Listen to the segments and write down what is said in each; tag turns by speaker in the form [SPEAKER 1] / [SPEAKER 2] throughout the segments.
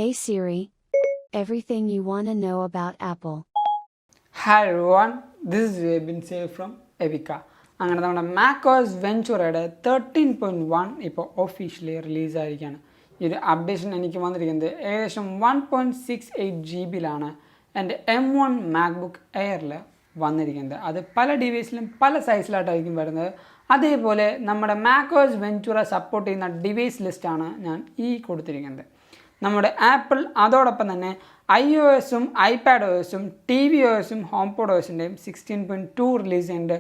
[SPEAKER 1] Hey Siri, everything you want to know about Apple.
[SPEAKER 2] Hi everyone, this is Abin from Evika. അങ്ങനെ നമ്മുടെ MacOS Ventura'യുടെ 13.1 ഇപ്പോൾ officially release ആയിരിക്കുകയാണ്. ഈ ഒരു updation എനിക്ക് വന്നിരിക്കുന്നത് ഏകദേശം 1.68 GB എൻ്റെ M1 MacBook Airൽ വന്നിരിക്കുന്നത്. അത് പല ഡിവൈസിലും പല സൈസിലായിട്ടായിരിക്കും വരുന്നത്. അതേപോലെ നമ്മുടെ MacOS Ventura സപ്പോർട്ട് ചെയ്യുന്ന ഡിവൈസ് ലിസ്റ്റാണ് ഞാൻ ഈ കൊടുത്തിരിക്കുന്നത്. നമ്മുടെ ആപ്പിൾ അതോടൊപ്പം തന്നെ iOSഉം iPadOSഉം tvOSഉം HomePodOSൻ്റെയും 16.2 റിലീസ് ചെയ്യുന്നുണ്ട്.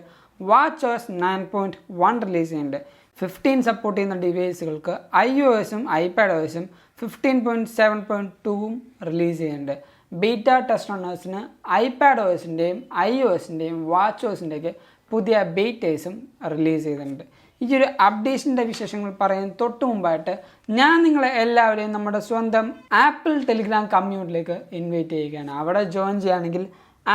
[SPEAKER 2] WatchOS 9.1 റിലീസ് ചെയ്യുന്നുണ്ട്. 15 സപ്പോർട്ട് ചെയ്യുന്ന ഡിവൈസുകൾക്ക് iOSഉം iPadOSഉം 15.7.2ഉം റിലീസ് ചെയ്യുന്നുണ്ട്. ബീറ്റ ടെസ്റ്റ് റണ്ണേഴ്സിന് iPadOSൻ്റെയും iOSൻ്റെയും WatchOSൻ്റെയൊക്കെ പുതിയ ബീറ്റേഴ്സും റിലീസ് ചെയ്തിട്ടുണ്ട്. ഈ ഒരു അപ്ഡേഷൻ്റെ വിശേഷങ്ങൾ പറയുന്ന തൊട്ട് മുമ്പായിട്ട് ഞാൻ നിങ്ങളെ എല്ലാവരെയും നമ്മുടെ സ്വന്തം ആപ്പിൾ ടെലിഗ്രാം കമ്മ്യൂണിറ്റിയിലേക്ക് ഇൻവൈറ്റ് ചെയ്യുകയാണ്. അവിടെ ജോയിൻ ചെയ്യുകയാണെങ്കിൽ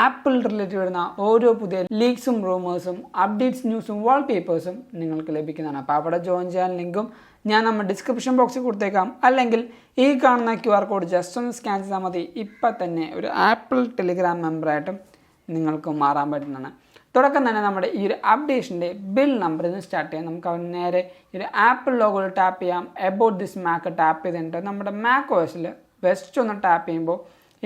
[SPEAKER 2] ആപ്പിൾ റിലേറ്റഡ് വരുന്ന ഓരോ പുതിയ ലീക്സും റൂമേഴ്സും അപ്ഡേറ്റ്സ് ന്യൂസും വാൾപേപ്പേഴ്സും നിങ്ങൾക്ക് ലഭിക്കുന്നതാണ്. അപ്പോൾ അവിടെ ജോയിൻ ചെയ്യാൻ ലിങ്കും ഞാൻ നമ്മുടെ ഡിസ്ക്രിപ്ഷൻ ബോക്സിൽ കൊടുത്തേക്കാം. അല്ലെങ്കിൽ ഈ കാണുന്ന QR കോഡ് ജസ്റ്റ് ഒന്ന് സ്കാൻ ചെയ്താൽ മതി. ഇപ്പം തന്നെ ഒരു ആപ്പിൾ ടെലിഗ്രാം മെമ്പറായിട്ടും നിങ്ങൾക്ക് മാറാൻ പറ്റുന്നതാണ്. തുടക്കം തന്നെ നമ്മുടെ ഈ ഒരു അപ്ഡേഷൻ്റെ ബിൽ നമ്പറിൽ നിന്ന് സ്റ്റാർട്ട് ചെയ്യാം. നമുക്ക് അവൻ നേരെ ഈ ഒരു ആപ്പിൾ ലോഗോയിൽ ടാപ്പ് ചെയ്യാം. എബൌട്ട് ദിസ് മാക്ക് ടാപ്പ് ചെയ്തിട്ട് നമ്മുടെ MacOSൽ വെസ്റ്റ് ഒന്ന് ടാപ്പ് ചെയ്യുമ്പോൾ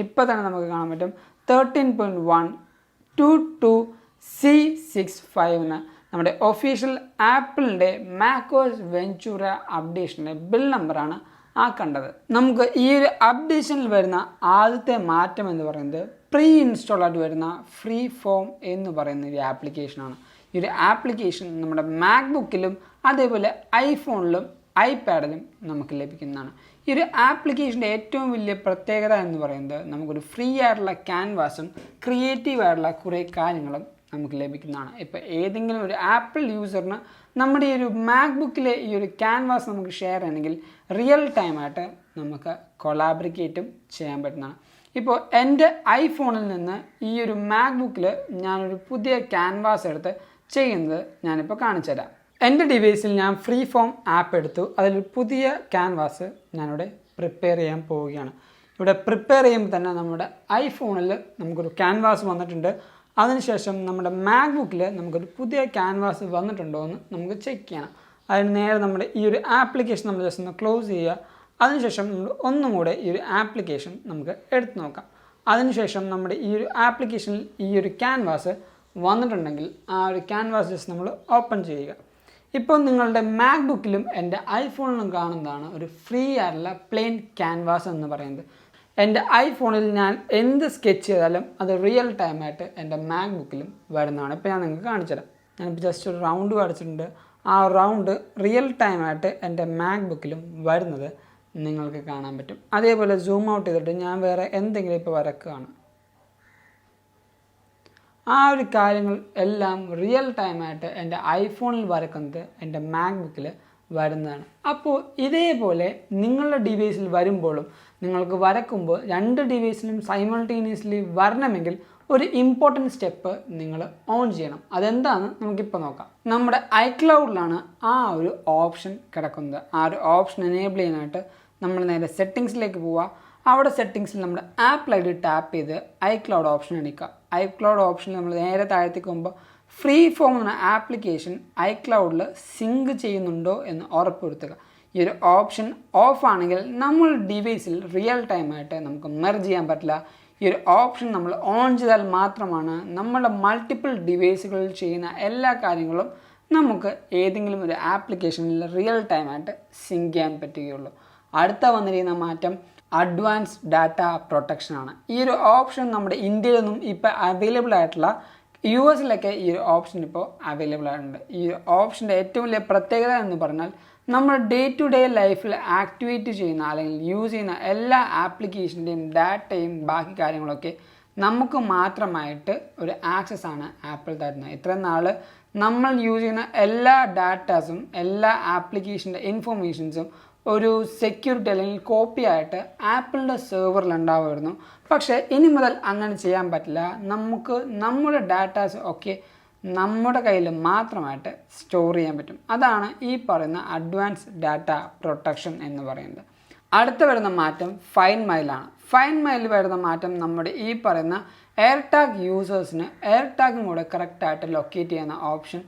[SPEAKER 2] ഇപ്പോൾ തന്നെ നമുക്ക് കാണാൻ പറ്റും 13.122C65 നമ്മുടെ ഒഫീഷ്യൽ ആപ്പിളിൻ്റെ MacOS Ventura അപ്ഡേഷൻ്റെ ബിൽ നമ്പറാണ് ആ കണ്ടത്. നമുക്ക് ഈ ഒരു അപ്ഡേഷനിൽ വരുന്ന ആദ്യത്തെ മാറ്റം എന്ന് പറയുന്നത് പ്രീ ഇൻസ്റ്റാളായിട്ട് വരുന്ന ഫ്രീ ഫോം എന്ന് പറയുന്ന ഒരു ആപ്ലിക്കേഷനാണ്. ഈ ഒരു ആപ്ലിക്കേഷൻ നമ്മുടെ മാക്ബുക്കിലും അതേപോലെ ഐഫോണിലും ഐപാഡിലും നമുക്ക് ലഭിക്കുന്നതാണ്. ഈ ഒരു ആപ്ലിക്കേഷൻ്റെ ഏറ്റവും വലിയ പ്രത്യേകത എന്ന് പറയുന്നത് നമുക്കൊരു ഫ്രീ ആയിട്ടുള്ള ക്യാൻവാസും ക്രിയേറ്റീവ് ആയിട്ടുള്ള കുറേ കാര്യങ്ങളും നമുക്ക് ലഭിക്കുന്നതാണ്. ഇപ്പോൾ ഏതെങ്കിലും ഒരു ആപ്പിൾ യൂസറിന് നമ്മുടെ ഈ ഒരു മാക്ബുക്കിലെ ഈ ഒരു ക്യാൻവാസ് നമുക്ക് ഷെയർ ചെയ്യണമെങ്കിൽ റിയൽ ടൈമായിട്ട് നമുക്ക് കൊളാബറിക്കേറ്റും ചെയ്യാൻ പറ്റുന്നതാണ്. ഇപ്പോൾ എൻ്റെ ഐഫോണിൽ നിന്ന് ഈ ഒരു മാക്ബുക്കിൽ ഞാനൊരു പുതിയ ക്യാൻവാസ് എടുത്ത് ചെയ്യുന്നത് ഞാനിപ്പോൾ കാണിച്ചു തരാം. എൻ്റെ ഡിവൈസിൽ ഞാൻ ഫ്രീ ഫോം ആപ്പ് എടുത്തു. അതിലൊരു പുതിയ ക്യാൻവാസ് ഞാനിവിടെ പ്രിപ്പയർ ചെയ്യാൻ പോവുകയാണ്. ഇവിടെ പ്രിപ്പയർ ചെയ്യുമ്പോൾ തന്നെ നമ്മുടെ ഐഫോണിൽ നമുക്കൊരു ക്യാൻവാസ് വന്നിട്ടുണ്ട്. അതിനുശേഷം നമ്മുടെ മാക്ബുക്കിൽ നമുക്കൊരു പുതിയ ക്യാൻവാസ് വന്നിട്ടുണ്ടോ എന്ന് നമുക്ക് ചെക്ക് ചെയ്യണം. അതിന് നേരെ നമ്മുടെ ഈ ഒരു ആപ്ലിക്കേഷൻ നമ്മൾ ജസ്റ്റ് ഒന്ന് ക്ലോസ് ചെയ്യുക. അതിനുശേഷം നമ്മൾ ഒന്നും കൂടെ ഈ ഒരു ആപ്ലിക്കേഷൻ നമുക്ക് എടുത്ത് നോക്കാം. അതിനുശേഷം നമ്മുടെ ഈ ഒരു ആപ്ലിക്കേഷനിൽ ഈ ഒരു ക്യാൻവാസ് വന്നിട്ടുണ്ടെങ്കിൽ ആ ഒരു ക്യാൻവാസ് ജസ്റ്റ് നമ്മൾ ഓപ്പൺ ചെയ്യുക. ഇപ്പോൾ നിങ്ങളുടെ മാക്ബുക്കിലും എൻ്റെ ഐഫോണിലും കാണുന്നതാണ് ഒരു ഫ്രീ ആയിട്ടുള്ള പ്ലെയിൻ ക്യാൻവാസ് എന്ന് പറയുന്നത്. എൻ്റെ ഐഫോണിൽ ഞാൻ എന്ത് സ്കെച്ച് ചെയ്താലും അത് റിയൽ ടൈമായിട്ട് എൻ്റെ മാക്ബുക്കിലും വരുന്നതാണ്. ഇപ്പോൾ ഞാൻ നിങ്ങൾക്ക് കാണിച്ചു തരാം. ഞാനിപ്പോൾ ജസ്റ്റ് ഒരു റൗണ്ട് വരച്ചിട്ടുണ്ട്. ആ റൗണ്ട് റിയൽ ടൈമായിട്ട് എൻ്റെ മാക്ബുക്കിലും വരുന്നത് നിങ്ങൾക്ക് കാണാൻ പറ്റും. അതേപോലെ സൂം ഔട്ട് ചെയ്തിട്ട് ഞാൻ വേറെ എന്തെങ്കിലും ഇപ്പോൾ വരക്കുകയാണ്. ആ ഒരു കാര്യങ്ങൾ എല്ലാം റിയൽ ടൈമായിട്ട് എൻ്റെ ഐഫോണിൽ വരക്കുന്നത് എൻ്റെ മാക്ബുക്കിൽ വരുന്നതാണ്. അപ്പോൾ ഇതേപോലെ നിങ്ങളുടെ ഡിവൈസിൽ വരുമ്പോഴും നിങ്ങൾക്ക് വരക്കുമ്പോൾ രണ്ട് ഡിവൈസിലും സൈമൾട്ടേനിയസ്ലി വരണമെങ്കിൽ ഒരു ഇമ്പോർട്ടൻറ്റ് സ്റ്റെപ്പ് നിങ്ങൾ ഓൺ ചെയ്യണം. അതെന്താണെന്ന് നമുക്കിപ്പോൾ നോക്കാം. നമ്മുടെ iCloudലാണ് ആ ഒരു ഓപ്ഷൻ കിടക്കുന്നത്. ആ ഒരു ഓപ്ഷൻ എനേബിൾ ചെയ്യാനായിട്ട് നമ്മൾ നേരെ സെറ്റിങ്സിലേക്ക് പോവുക. അവിടെ സെറ്റിങ്സിൽ നമ്മുടെ ആപ്പിൾ ID ടാപ്പ് ചെയ്ത് iCloud ഓപ്ഷൻ എടുക്കുക. iCloud ഓപ്ഷനിൽ നമ്മൾ നേരെ താഴത്തേക്ക് പോകുമ്പോൾ ഫ്രീ ഫോം എന്ന ആപ്ലിക്കേഷൻ iCloudൽ സിങ്ക് ചെയ്യുന്നുണ്ടോ എന്ന് ഉറപ്പുവരുത്തുക. ഈ ഒരു ഓപ്ഷൻ ഓഫ് ആണെങ്കിൽ നമ്മൾ ഡിവൈസിൽ റിയൽ ടൈമായിട്ട് നമുക്ക് മെർജ് ചെയ്യാൻ പറ്റില്ല. ഈ ഒരു ഓപ്ഷൻ നമ്മൾ ഓൺ ചെയ്താൽ മാത്രമാണ് നമ്മുടെ മൾട്ടിപ്പിൾ ഡിവൈസുകളിൽ ചെയ്യുന്ന എല്ലാ കാര്യങ്ങളും നമുക്ക് ഏതെങ്കിലും ഒരു ആപ്ലിക്കേഷനിൽ റിയൽ ടൈമായിട്ട് സിങ്ക് ചെയ്യാൻ പറ്റുകയുള്ളൂ. അടുത്ത വന്നിരിക്കുന്ന മാറ്റം അഡ്വാൻസ് ഡാറ്റ പ്രൊട്ടക്ഷനാണ്. ഈ ഒരു ഓപ്ഷൻ നമ്മുടെ ഇന്ത്യയിലൊന്നും ഇപ്പോൾ അവൈലബിൾ ആയിട്ടുള്ള US-ലൊക്കെ ഈ ഒരു ഓപ്ഷൻ ഇപ്പോൾ അവൈലബിൾ ആയിട്ടുണ്ട്. ഈ ഓപ്ഷൻ്റെ ഏറ്റവും വലിയ പ്രത്യേകത എന്ന് പറഞ്ഞാൽ നമ്മൾ ഡേ ടു ഡേ ലൈഫിൽ ആക്ടിവേറ്റ് ചെയ്യുന്ന അല്ലെങ്കിൽ യൂസ് ചെയ്യുന്ന എല്ലാ ആപ്ലിക്കേഷൻ്റെയും ഡാറ്റയും ബാക്കി കാര്യങ്ങളൊക്കെ നമുക്ക് മാത്രമായിട്ട് ഒരു ആക്സസ് ആണ് ആപ്പിൾ തരുന്നത്. ഇത്രയും നാൾ നമ്മൾ യൂസ് ചെയ്യുന്ന എല്ലാ ഡാറ്റാസും എല്ലാ ആപ്ലിക്കേഷൻ്റെ ഇൻഫർമേഷൻസും ഒരു സെക്യൂരിറ്റി അല്ലെങ്കിൽ കോപ്പി ആയിട്ട് ആപ്പിളിൻ്റെ സെർവറിൽ ഉണ്ടാവുമായിരുന്നു. പക്ഷേ ഇനി മുതൽ അങ്ങനെ ചെയ്യാൻ പറ്റില്ല. നമുക്ക് നമ്മുടെ ഡാറ്റാസ് ഒക്കെ നമ്മുടെ കയ്യിൽ മാത്രമായിട്ട് സ്റ്റോർ ചെയ്യാൻ പറ്റും. അതാണ് ഈ പറയുന്ന അഡ്വാൻസ് ഡാറ്റ പ്രൊട്ടക്ഷൻ എന്ന് പറയുന്നത്. അടുത്ത വരുന്ന മാറ്റം ഫൈൻഡ് മൈലാണ്. ഫൈൻഡ് മൈൽ വരുന്ന മാറ്റം നമ്മുടെ ഈ പറയുന്ന എയർ ടാഗ് യൂസേഴ്സിന് എയർ ടാഗും കൂടെ കറക്റ്റായിട്ട് ലൊക്കേറ്റ് ചെയ്യുന്ന ഓപ്ഷൻ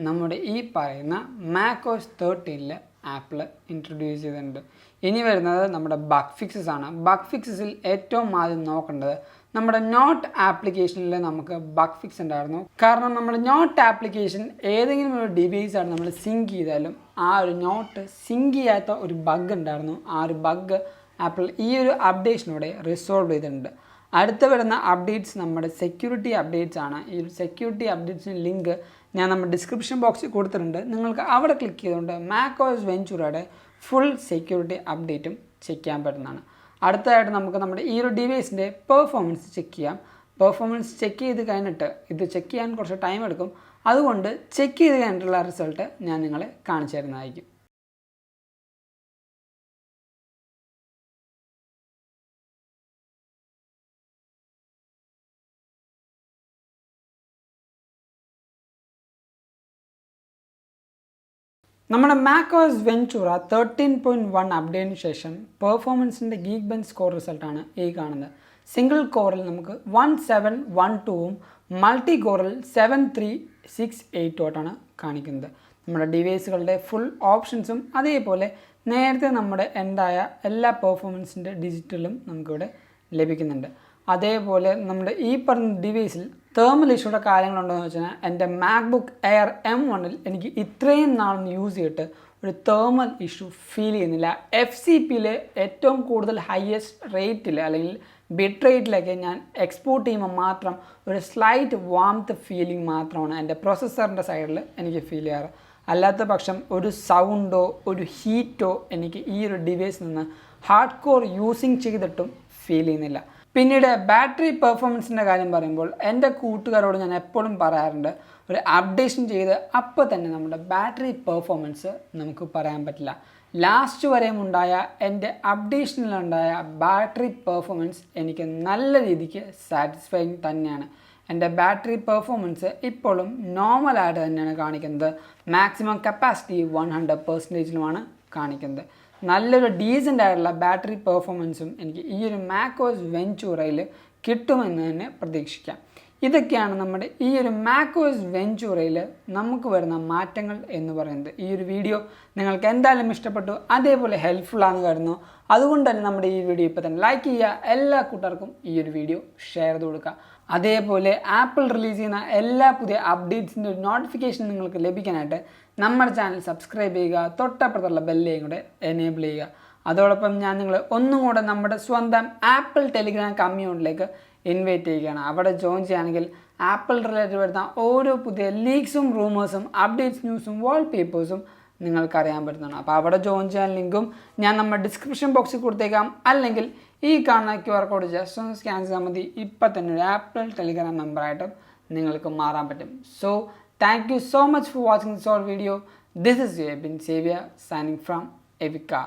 [SPEAKER 2] നമ്മുടെ ഈ പറയുന്ന macOS 13 ആപ്പിൾ ഇൻട്രൊഡ്യൂസ് ചെയ്തിട്ടുണ്ട്. ഇനി വരുന്നത് നമ്മുടെ ബഗ് ഫിക്സസ് ആണ്. ബഗ് ഫിക്സസിൽ ഏറ്റവും ആദ്യം നോക്കേണ്ടത് നമ്മുടെ നോട്ട് ആപ്ലിക്കേഷനിൽ നമുക്ക് ബഗ് ഫിക്സ് ഉണ്ടായിരുന്നു. കാരണം നമ്മുടെ നോട്ട് ആപ്ലിക്കേഷൻ ഏതെങ്കിലും ഒരു ഡിവൈസാണ് നമ്മൾ സിങ്ക് ചെയ്താലും ആ ഒരു നോട്ട് സിങ്ക് ചെയ്യാത്ത ഒരു ബഗ് ഉണ്ടായിരുന്നു. ആ ഒരു ബഗ് ആപ്പിൾ ഈ ഒരു അപ്ഡേഷനോടെ റിസോൾവ് ചെയ്തിട്ടുണ്ട്. അടുത്ത വരുന്ന അപ്ഡേറ്റ്സ് നമ്മുടെ സെക്യൂരിറ്റി അപ്ഡേറ്റ്സ് ആണ്. ഈ ഒരു സെക്യൂരിറ്റി അപ്ഡേറ്റ്സിന് ലിങ്ക് ഞാൻ നമ്മുടെ ഡിസ്ക്രിപ്ഷൻ ബോക്സിൽ കൊടുത്തിട്ടുണ്ട്. നിങ്ങൾക്ക് അവിടെ ക്ലിക്ക് ചെയ്തുകൊണ്ട് macOS Venturaയുടെ ഫുൾ സെക്യൂരിറ്റി അപ്ഡേറ്റും ചെക്ക് ചെയ്യാൻ പറ്റുന്നതാണ്. അടുത്തതായിട്ട് നമുക്ക് നമ്മുടെ ഈ ഒരു ഡിവൈസിൻ്റെ പെർഫോമൻസ് ചെക്ക് ചെയ്യാം. പെർഫോമൻസ് ചെക്ക് ചെയ്ത് കഴിഞ്ഞിട്ട് ഇത് ചെക്ക് ചെയ്യാൻ കുറച്ച് ടൈം എടുക്കും. അതുകൊണ്ട് ചെക്ക് ചെയ്ത് കഴിഞ്ഞിട്ടുള്ള റിസൾട്ട് ഞാൻ നിങ്ങളെ കാണിച്ചു തരുന്നതായിരിക്കും. നമ്മുടെ macOS Ventura 13.1 അപ്ഡേറ്റിന് ശേഷം പെർഫോമൻസിൻ്റെ ഗീക്ക് ബെഞ്ച് സ്കോർ റിസൾട്ടാണ് ഈ കാണുന്നത്. സിംഗിൾ കോറിൽ നമുക്ക് 1712ഉം മൾട്ടി കോറിൽ 7368 കാണിക്കുന്നത്. നമ്മുടെ ഡിവൈസുകളുടെ ഫുൾ ഓപ്ഷൻസും അതേപോലെ നേരത്തെ നമ്മുടെ എന്തായ എല്ലാ പെർഫോമൻസിൻ്റെ ഡിജിറ്റലും നമുക്കിവിടെ ലഭിക്കുന്നുണ്ട്. അതേപോലെ നമ്മുടെ ഈ പറഞ്ഞ ഡിവൈസിൽ തേർമൽ ഇഷ്യൂടെ കാര്യങ്ങളുണ്ടോ എന്ന് വെച്ചാൽ എൻ്റെ MacBook Air M1 എനിക്ക് ഇത്രയും നാളൊന്ന് യൂസ് ചെയ്തിട്ട് ഒരു തേർമൽ ഇഷ്യൂ ഫീൽ ചെയ്യുന്നില്ല. FCPയിലെ ഏറ്റവും കൂടുതൽ ഹയസ്റ്റ് റേറ്റിൽ അല്ലെങ്കിൽ ബിറ്റ് റേറ്റിലൊക്കെ ഞാൻ എക്സ്പോർട്ട് ചെയ്യുമ്പോൾ മാത്രം ഒരു സ്ലൈറ്റ് വാംത്ത് ഫീലിംഗ് മാത്രമാണ് എൻ്റെ പ്രൊസസ്സറിൻ്റെ സൈഡിൽ എനിക്ക് ഫീൽ ചെയ്യാറ്. അല്ലാത്ത പക്ഷം ഒരു സൗണ്ടോ ഒരു ഹീറ്റോ എനിക്ക് ഈ ഒരു ഡിവൈസിൽ നിന്ന് ഹാർഡ് കോർ യൂസിങ് ചെയ്തിട്ടും ഫീൽ ചെയ്യുന്നില്ല. പിന്നീട് ബാറ്ററി പെർഫോമൻസിൻ്റെ കാര്യം പറയുമ്പോൾ എൻ്റെ കൂട്ടുകാരോട് ഞാൻ എപ്പോഴും പറയാറുണ്ട്, ഒരു അപ്ഡേഷൻ ചെയ്ത് അപ്പോൾ തന്നെ നമ്മുടെ ബാറ്ററി പെർഫോമൻസ് നമുക്ക് പറയാൻ പറ്റില്ല. ലാസ്റ്റ് വരെയും ഉണ്ടായ എൻ്റെ അപ്ഡേഷനിലുണ്ടായ ബാറ്ററി പെർഫോമൻസ് എനിക്ക് നല്ല രീതിക്ക് സാറ്റിസ്ഫൈങ് തന്നെയാണ്. എൻ്റെ ബാറ്ററി പെർഫോമൻസ് ഇപ്പോഴും നോർമലായിട്ട് തന്നെയാണ് കാണിക്കുന്നത്. മാക്സിമം കപ്പാസിറ്റി 100%ലുമാണ് കാണിക്കുന്നത്. നല്ലൊരു ഡീസൻ്റ് ആയിട്ടുള്ള ബാറ്ററി പെർഫോമൻസും എനിക്ക് ഈ ഒരു macOS Venturaയിൽ കിട്ടുമെന്ന് തന്നെ പ്രതീക്ഷിക്കാം. ഇതൊക്കെയാണ് നമ്മുടെ ഈ ഒരു macOS Venturaയിൽ നമുക്ക് വരുന്ന മാറ്റങ്ങൾ എന്ന് പറയുന്നത്. ഈ ഒരു വീഡിയോ നിങ്ങൾക്ക് എന്തായാലും ഇഷ്ടപ്പെട്ടു, അതേപോലെ ഹെൽപ്ഫുൾ ആണെന്ന് കരുതുന്നു. അതുകൊണ്ട് തന്നെ നമ്മുടെ ഈ വീഡിയോ ഇപ്പോൾ തന്നെ ലൈക്ക് ചെയ്യുക, എല്ലാ കൂട്ടുകാർക്കും ഈ ഒരു വീഡിയോ ഷെയർ ചെയ്ത് കൊടുക്കുക. അതേപോലെ ആപ്പിൾ റിലീസ് ചെയ്യുന്ന എല്ലാ പുതിയ അപ്ഡേറ്റ്സിൻ്റെ ഒരു നോട്ടിഫിക്കേഷൻ നിങ്ങൾക്ക് ലഭിക്കാനായിട്ട് നമ്മുടെ ചാനൽ സബ്സ്ക്രൈബ് ചെയ്യുക, തൊട്ടപ്പുറത്തുള്ള ബെല്ലേയും കൂടെ എനേബിൾ ചെയ്യുക. അതോടൊപ്പം ഞാൻ നിങ്ങൾ ഒന്നും കൂടെ നമ്മുടെ സ്വന്തം ആപ്പിൾ ടെലിഗ്രാം കമ്മ്യൂണിറ്റിയിലേക്ക് ഇൻവൈറ്റ് ചെയ്യുകയാണ്. അവിടെ ജോയിൻ ചെയ്യുകയാണെങ്കിൽ ആപ്പിൾ റിലേറ്റഡ് വരുന്ന ഓരോ പുതിയ ലീക്സും റൂമേഴ്സും അപ്ഡേറ്റ്സ് ന്യൂസും വാൾപേപ്പേഴ്സും നിങ്ങൾക്കറിയാൻ പറ്റുന്നതാണ്. അപ്പോൾ അവിടെ ജോയിൻ ചെയ്യാൻ ലിങ്കും ഞാൻ നമ്മുടെ ഡിസ്ക്രിപ്ഷൻ ബോക്സിൽ കൊടുത്തേക്കാം. അല്ലെങ്കിൽ ഈ കാണുന്ന QR കോഡ് ജസ്റ്റ് ഒന്ന് സ്കാൻ ചെയ്താൽ മതി. ഇപ്പം തന്നെ ഒരു ആപ്പിൾ ടെലിഗ്രാം മെമ്പറായിട്ടും നിങ്ങൾക്ക് മാറാൻ പറ്റും. So thank you so much for watching this whole video. This is Abin, Xavier signing from Evika.